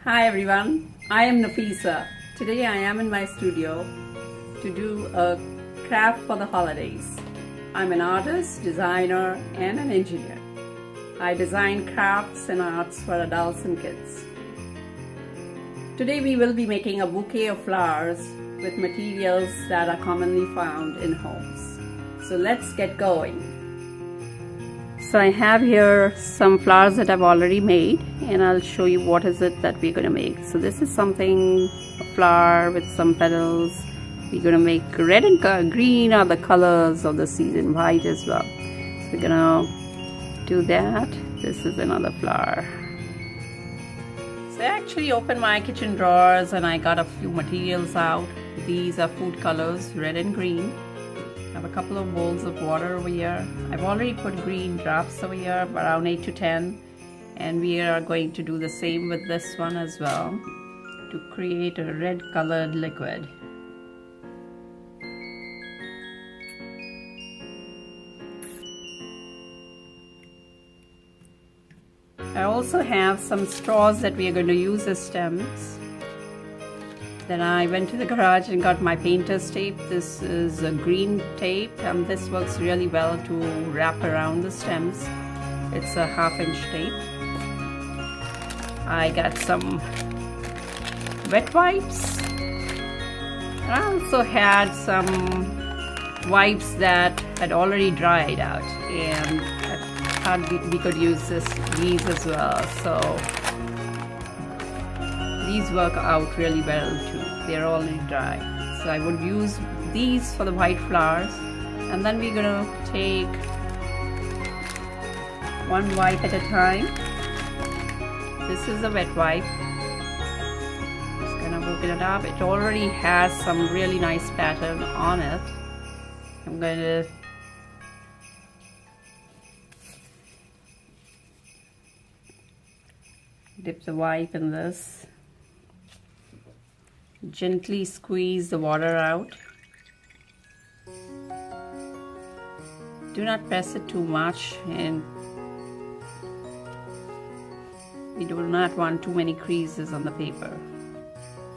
Hi everyone, I am Nafisa. Today I am in my studio to do a craft for the holidays. I'm an artist, designer, and an engineer. I design crafts and arts for adults and kids. Today we will be making a bouquet of flowers with materials that are commonly found in homes. So let's get going. So I have here some flowers that I've already made, and I'll show you what is it that we're going to make. So this is something, a flower with some petals. We're going to make red and green are the colors of the season, white as well. So we're going to do that. This is another flower. So I actually opened my kitchen drawers and I got a few materials out. These are food colors, red and green. I have a couple of bowls of water over here. I've already put green drops over here, around 8 to 10. And we are going to do the same with this one as well to create a red colored liquid. I also have some straws that we are going to use as stems. Then I went to the garage and got my painter's tape. This is a green tape, and this works really well to wrap around the stems. It's a 1/2-inch tape. I got some wet wipes. I also had some wipes that had already dried out, and I thought we could use these as well. So these work out really well too. They're already dry. So I would use these for the white flowers, and then we're gonna take one wipe at a time. This is a wet wipe. Just gonna open it up. It already has some really nice pattern on it. I'm gonna dip the wipe in this. Gently squeeze the water out. Do not press it too much, and we do not want too many creases on the paper.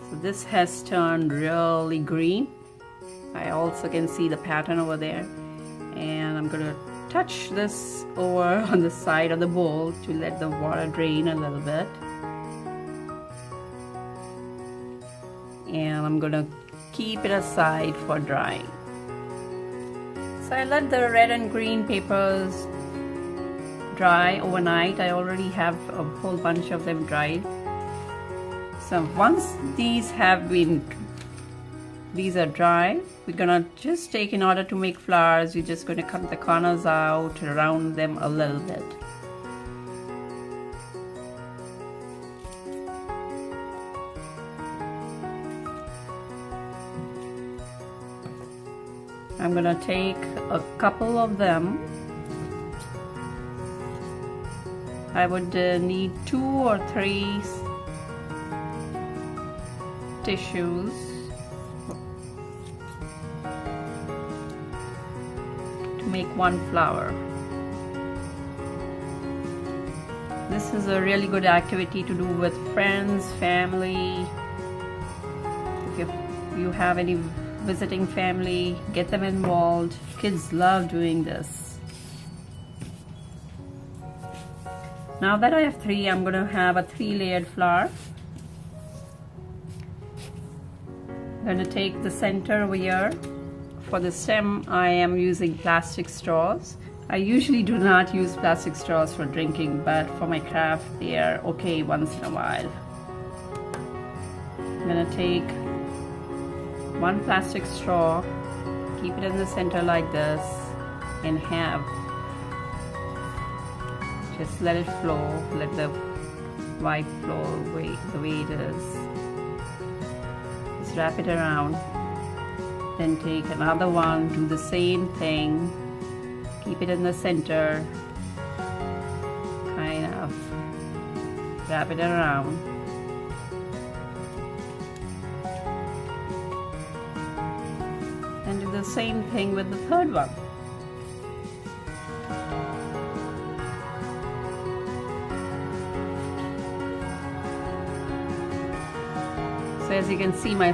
So this has turned really green. I also can see the pattern over there, and I'm going to touch this over on the side of the bowl to let the water drain a little bit. And I'm gonna keep it aside for drying. So I let the red and green papers dry overnight. I already have a whole bunch of them dried. So once these are dry, we're gonna just take, in order to make flowers, we're just gonna cut the corners out, round them a little bit. I'm gonna take a couple of them. I would need 2 or 3 tissues. To make one flower. This is a really good activity to do with friends, family. If you have any visiting family, get them involved. Kids love doing this. Now that I have 3, I'm going to have a 3-layered flower. I'm going to take the center over here. For the stem, I am using plastic straws. I usually do not use plastic straws for drinking, but for my craft, they are okay once in a while. I'm going to take one plastic straw, keep it in the center like this, and just let it flow, let the wipe flow the way it is. Just wrap it around, then take another one, do the same thing, keep it in the center, kind of wrap it around. And do the same thing with the third one. as you can see, my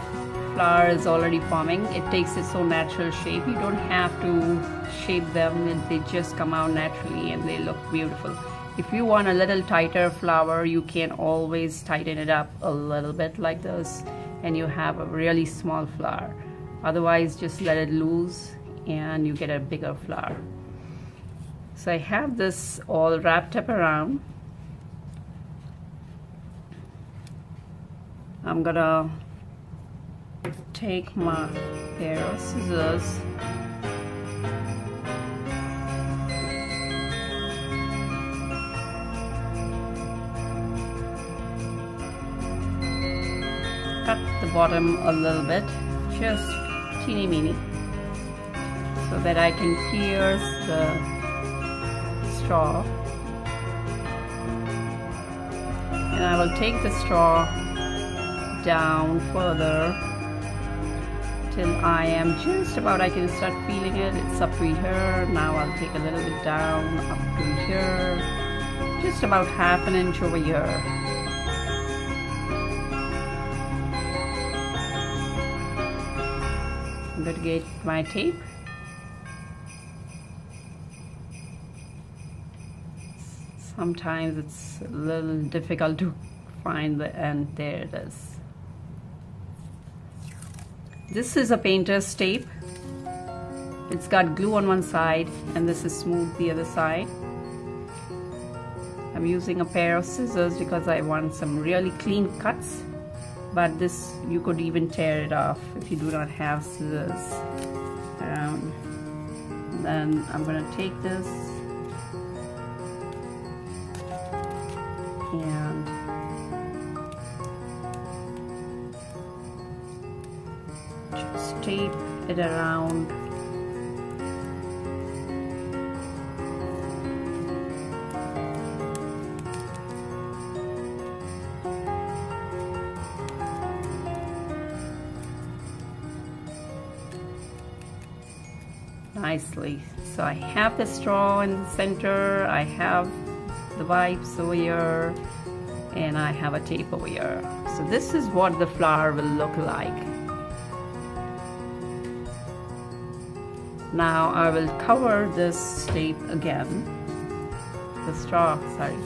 flower is already forming. It takes its own natural shape. You don't have to shape them, and they just come out naturally and they look beautiful. If you want a little tighter flower, you can always tighten it up a little bit like this, and you have a really small flower. Otherwise, just let it loose and you get a bigger flower. So I have this all wrapped up around. I'm gonna take my pair of scissors cut the bottom a little bit, just teeny weeny, so that I can pierce the straw. And I will take the straw down further till I am just about, I can start feeling it. It's up to here. Now I'll take a little bit down up to here, just about half an inch over here. I'm going to get my tape. Sometimes it's a little difficult to find the end. There it is. This is a painter's tape. It's got glue on one side and this is smooth the other side. I'm using a pair of scissors because I want some really clean cuts. But this, you could even tear it off if you do not have scissors around. Then I'm going to take this and just tape it around. Nicely. So I have the straw in the center, I have the wipes over here, and I have a tape over here. So this is what the flower will look like. Now I will cover this tape again. The straw, sorry.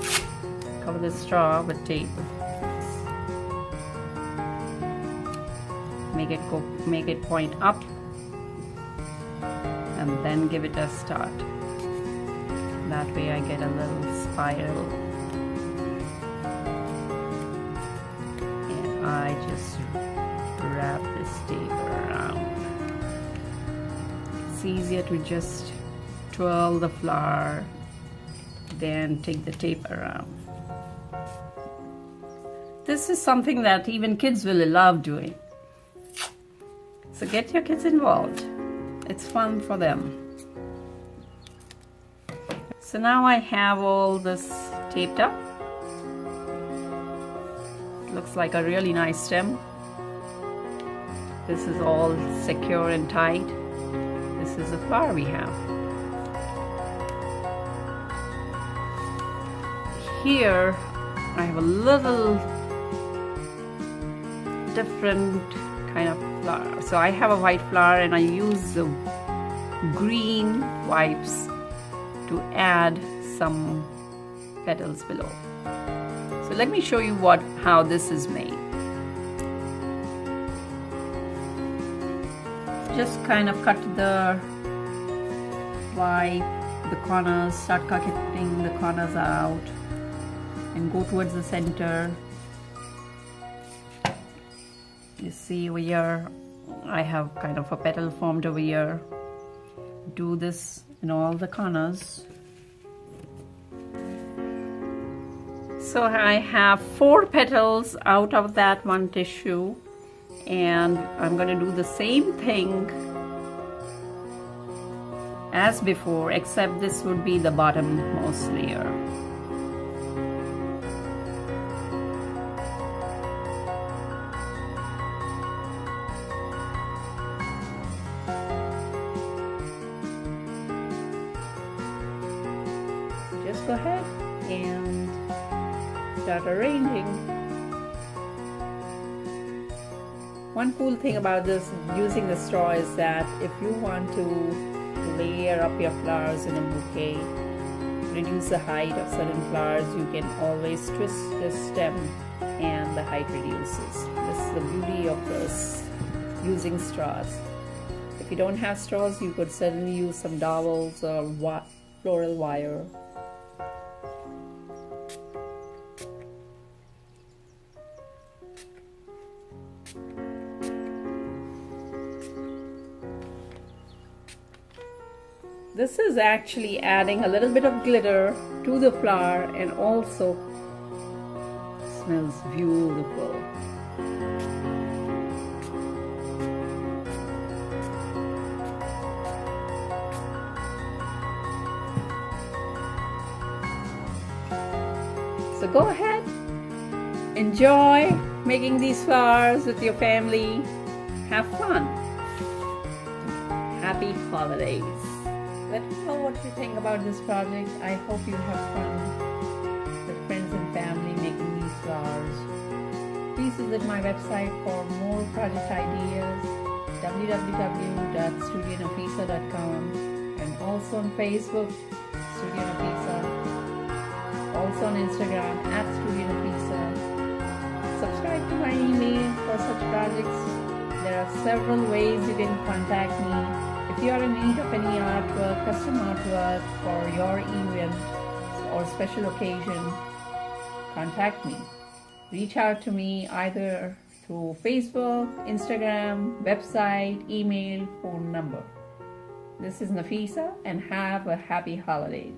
Cover the straw with tape. Make it point up. And then give it a start. That way I get a little spiral. And I just wrap this tape around. It's easier to just twirl the flower than take the tape around. This is something that even kids will love doing. So get your kids involved. It's fun for them. So now I have all this taped up. Looks like a really nice stem. This is all secure and tight. This is the flower we have. Here I have a little different kind of flower. So I have a white flower and I use the green wipes to add some petals below. So let me show you how this is made. Just kind of cut the wipe, the corners, start cutting the corners out and go towards the center. You see over here, I have kind of a petal formed over here. Do this in all the corners. So I have 4 petals out of that one tissue, and I'm going to do the same thing as before, except this would be the bottommost layer. Just go ahead and start arranging. One cool thing about this using the straw is that if you want to layer up your flowers in a bouquet, reduce the height of certain flowers, you can always twist the stem and the height reduces. This is the beauty of this using straws. If you don't have straws, you could certainly use some dowels or floral wire. This is actually adding a little bit of glitter to the flower and also smells beautiful. So go ahead, enjoy making these flowers with your family. Have fun. Happy holidays. Let me know what you think about this project. I hope you have fun with friends and family making these flowers. Please visit my website for more project ideas, www.studionafisa.com, and also on Facebook, Studio Nafisa, also on Instagram @studionafisa. Subscribe to my email for such projects. There are several ways you can contact me. If you are in need of any artwork, custom artwork for your event or special occasion, contact me. Reach out to me either through Facebook, Instagram, website, email, phone number. This is Nafisa, and have a happy holidays.